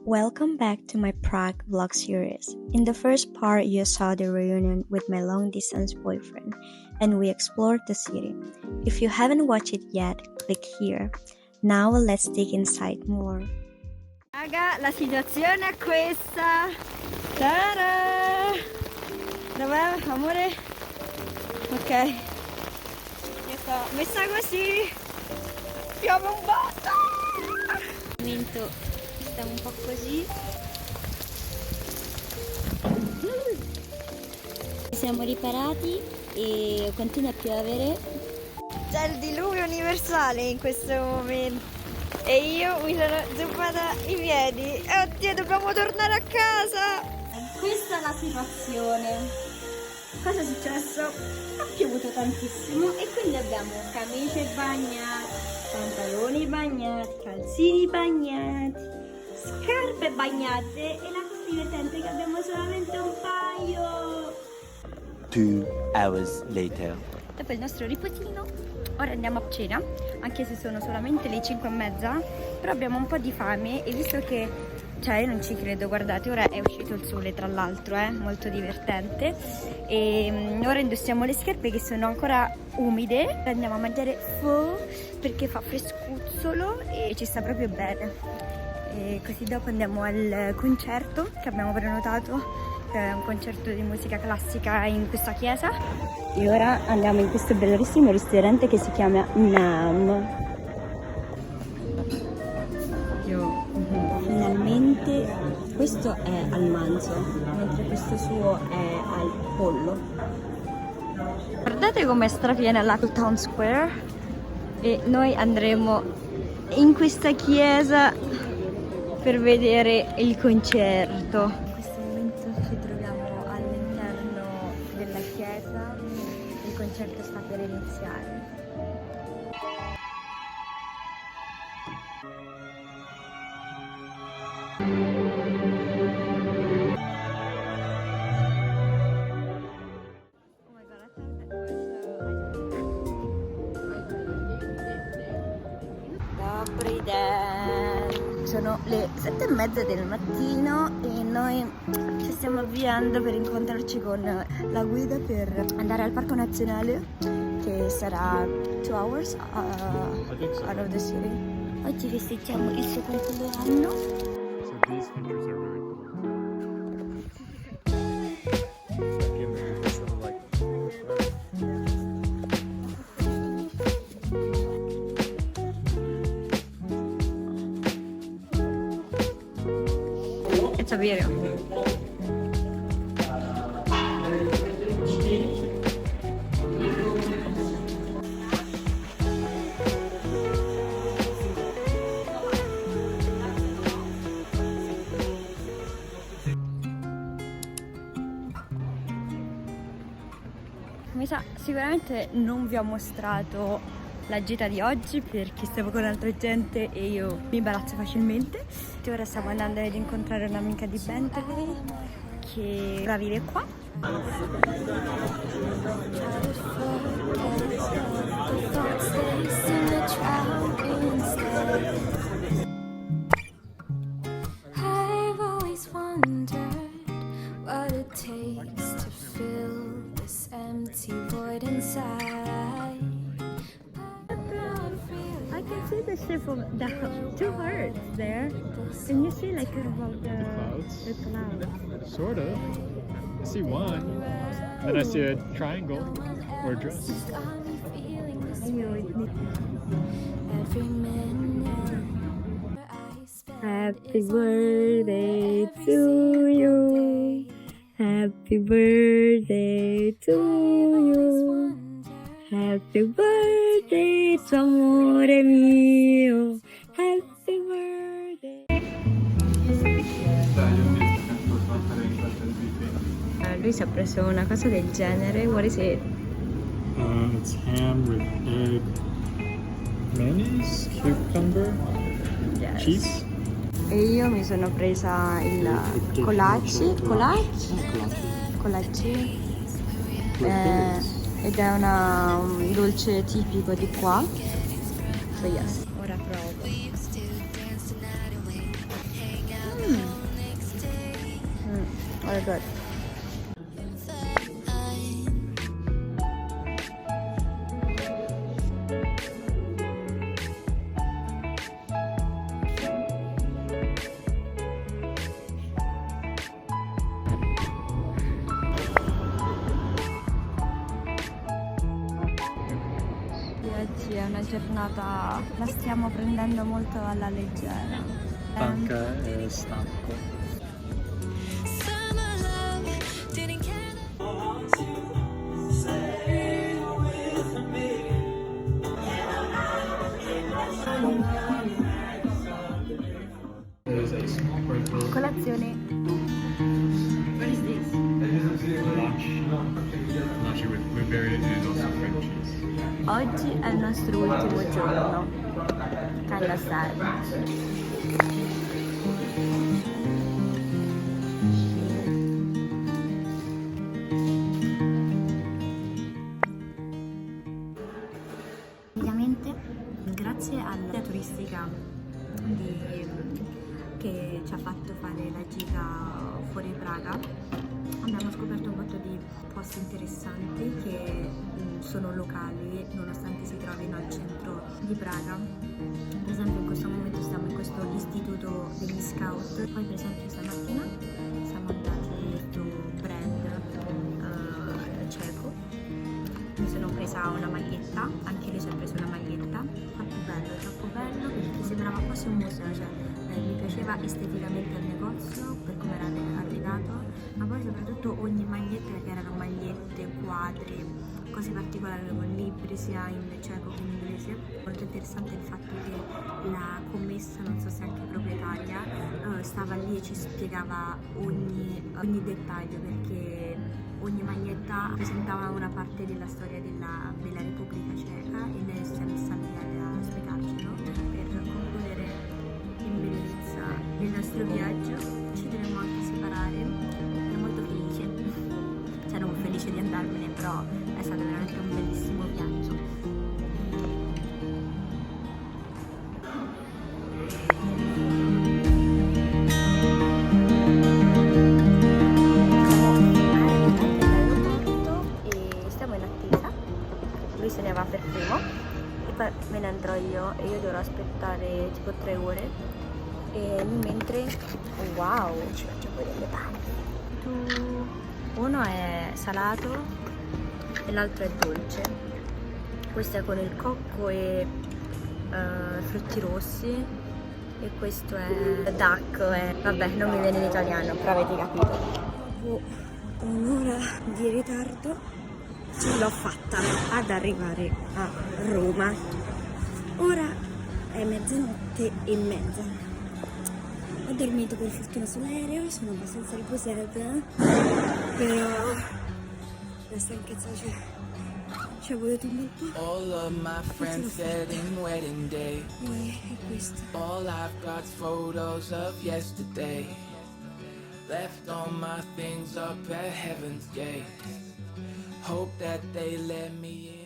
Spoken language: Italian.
Welcome back to my Prague vlog series. In the first part, you saw the reunion with my long-distance boyfriend, and we explored the city. If you haven't watched it yet, click here. Now let's dig inside more. Raga, la situazione è questa. Ta-da! Dov'è, amore? Ok. Io sto messa così. Piove un botto. Al momento stiamo un po' così. Siamo riparati e continua a piovere. C'è il diluvio universale in questo momento. E io mi sono zuppata i piedi. Oddio, dobbiamo tornare a casa. Questa è la situazione. Cosa è successo? Ha piovuto tantissimo e quindi abbiamo camicie bagnate, pantaloni bagnati, calzini bagnati, scarpe bagnate e la cosa divertente è che abbiamo solamente un paio. 2 hours later. Dopo il nostro riposino, ora andiamo a cena, anche se sono solamente le 5:30, però abbiamo un po' di fame e visto che, cioè io non ci credo, guardate, ora è uscito il sole tra l'altro, molto divertente, e ora indossiamo le scarpe che sono ancora umide, andiamo a mangiare pho perché fa frescuzzolo e ci sta proprio bene, e così dopo andiamo al concerto che abbiamo prenotato. È un concerto di musica classica in questa chiesa e ora andiamo in questo bellissimo ristorante che si chiama Nam. Finalmente questo è al manzo, mentre questo suo è al pollo. Guardate com'è strapiena la Town Square e noi andremo in questa chiesa per vedere il concerto. Ci troviamo all'interno della chiesa, il concerto sta per iniziare. Sono le 7:30 del mattino e noi ci stiamo avviando per incontrarci con la guida per andare al parco nazionale che sarà 2 hours out of the city. Oggi festeggiamo il suo compleanno. So these fingers are really cool. Give me this little like. It's a video. Mi sa, sicuramente non vi ho mostrato la gita di oggi perché stavo con altra gente e io mi imbarazzo facilmente. E ora stiamo andando ad incontrare un'amica di Bentley che ora vive qua. I've always wondered what it takes to fill this empty void inside. I can see the shape of the 2 hearts there. Can you see like above the Clouds? the clouds? Sort of. I see one. Then I see a triangle or a dress. Every minute I spend Happy birthday to you. Happy birthday to you. Happy birthday, tu amore mio. Happy birthday. Lui si è preso una cosa del genere. What is it? It's ham with egg, mayonnaise, cucumber, Yes. cheese. E io mi sono presa il colacci ed è un dolce tipico di qua. So yes, ora provo. All good. Oggi è una giornata, la stiamo prendendo molto alla leggera. Stanca e stanco. Summer love didn't care. There's a small breakfast, Colazione. What is this? lunch with berry and also cream cheese. Oggi è il nostro ultimo giorno. Kinda sad. Ovviamente, grazie alla turistica che ci ha fatto fare la gita fuori Praga, abbiamo scoperto un botto di posti interessanti che sono locali nonostante si trovino al centro di Praga. Per esempio in questo momento siamo in questo istituto degli scout. Poi per esempio stamattina siamo andati in questo brand ceco. Mi sono presa una maglietta, anche lei si è presa una maglietta. Troppo bello perché sembrava quasi un museo, cioè mi piaceva esteticamente il negozio per come era arredato, ma poi soprattutto ogni maglietta, perché erano magliette, quadri, cose particolari con libri sia in ceco che in inglese. Molto interessante il fatto che la commessa, non so se anche proprietaria, stava lì e ci spiegava ogni dettaglio, perché ogni maglietta rappresentava una parte della storia della Repubblica Ceca e lei si è messa lì a spiegarcelo. Per concludere in bellezza il nostro viaggio ci dovremmo anche separare. Ero molto felice, cioè non felice di andarmene, però è stato veramente un bellissimo viaggio. Lui se ne va per primo e poi me ne andrò io e io dovrò aspettare tipo 3 ore e mentre wow, ci faccio pure le pane. Uno è salato e l'altro è dolce. Questo è con il cocco e frutti rossi e questo è duck, vabbè non mi viene in italiano però avete capito. Dopo un'ora di ritardo ce l'ho fatta ad arrivare a Roma. Ora è 00:30. Ho dormito per fortuna sull'aereo, sono abbastanza riposata, però la stanchezza ci è voluto un bel po'. All of my friends said in wedding day. E è questo. All I've got's photos of yesterday. Left all my things up at heaven's gate. Hope that they let me in.